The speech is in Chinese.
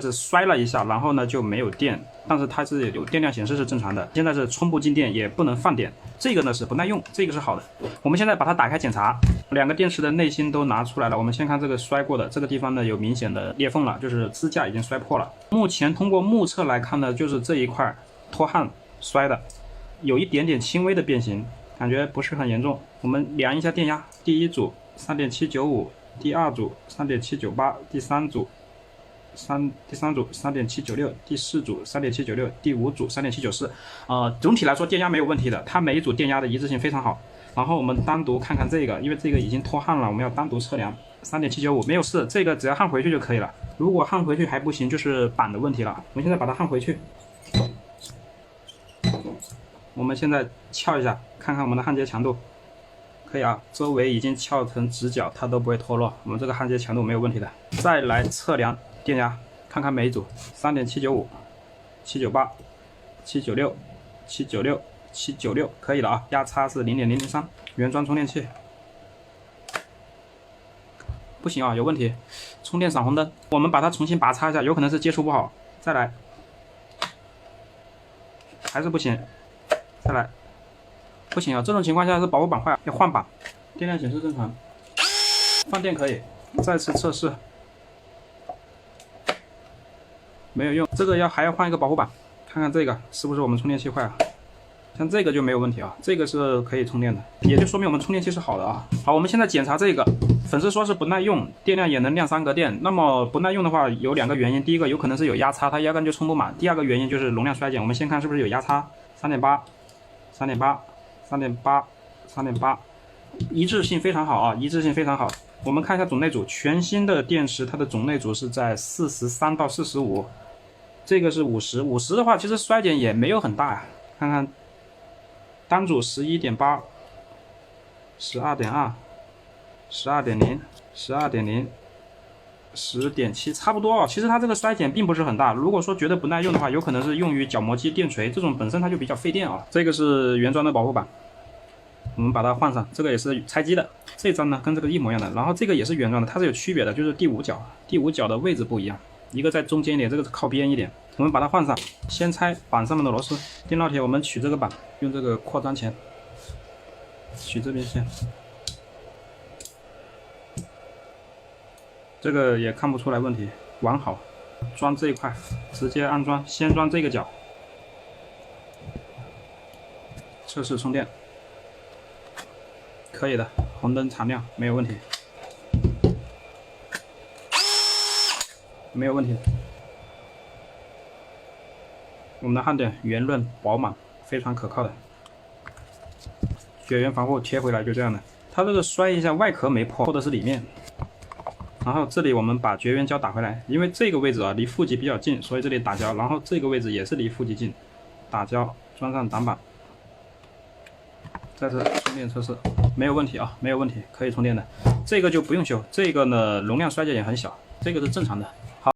是摔了一下，然后呢就没有电，但是它是有电量显示是正常的。现在是充不进电，也不能放电，这个呢是不耐用，这个是好的。我们现在把它打开检查，两个电池的内芯都拿出来了。我们先看这个摔过的这个地方呢有明显的裂缝了，就是支架已经摔破了。目前通过目测来看呢，就是这一块脱焊摔的，有一点点轻微的变形，感觉不是很严重。我们量一下电压，第一组3.795，第二组3.798，第三组3.796，第四组3.796，第五组3.794。总体来说电压没有问题的，它每一组电压的一致性非常好。然后我们单独看看这个，因为这个已经脱焊了，我们要单独测量3.795，没有事，这个只要焊回去就可以了。如果焊回去还不行，就是板的问题了。我们现在把它焊回去，我们现在撬一下，看看我们的焊接强度。可以啊，周围已经撬成直角，它都不会脱落。我们这个焊接强度没有问题的。再来测量电压，看看每一组3.795、798、796、796、796，可以了啊。压差是0.003，原装充电器。不行啊，有问题，充电闪红灯。我们把它重新拔插一下，有可能是接触不好。再来，还是不行，再来。不行啊，这种情况下是保护板坏，要换板。电量显示正常，放电可以。再次测试，没有用，这个还要换一个保护板，看看这个是不是我们充电器坏了。像这个就没有问题啊，这个是可以充电的，也就说明我们充电器是好的啊。好，我们现在检查这个，粉丝说是不耐用，电量也能亮3格电。那么不耐用的话有2个原因，第一个有可能是有压差，它压根就充不满；第二个原因就是容量衰减。我们先看是不是有压差，3.8、3.8、3.8、3.8，一致性非常好啊，一致性非常好。我们看一下总内阻，全新的电池它的总内阻是在43到45，这个是50的话，其实衰减也没有很大呀。看看单组11.8、12.2、12.0、12.0、10.7，差不多啊。其实它这个衰减并不是很大。如果说觉得不耐用的话，有可能是用于角磨机、电锤这种本身它就比较费电啊。这个是原装的保护板，我们把它换上，这个也是拆机的。这张呢跟这个一模一样的，然后这个也是原装的，它是有区别的，就是第五角的位置不一样，一个在中间一点，这个是靠边一点。我们把它换上，先拆板上面的螺丝，钉烙铁我们取这个板，用这个扩张钳取这边线，这个也看不出来问题，完好。装这一块，直接安装，先装这个角，测试充电。可以的，红灯常亮，没有问题，没有问题。我们的焊点圆润饱满，非常可靠的。绝缘防护贴回来就这样的。它这个摔一下，外壳没破，破的是里面。然后这里我们把绝缘胶打回来，因为这个位置啊离负极比较近，所以这里打胶。然后这个位置也是离负极近，打胶，装上挡板。再次充电测试，没有问题啊，没有问题，可以充电的。这个就不用修，这个呢容量衰减也很小，这个是正常的。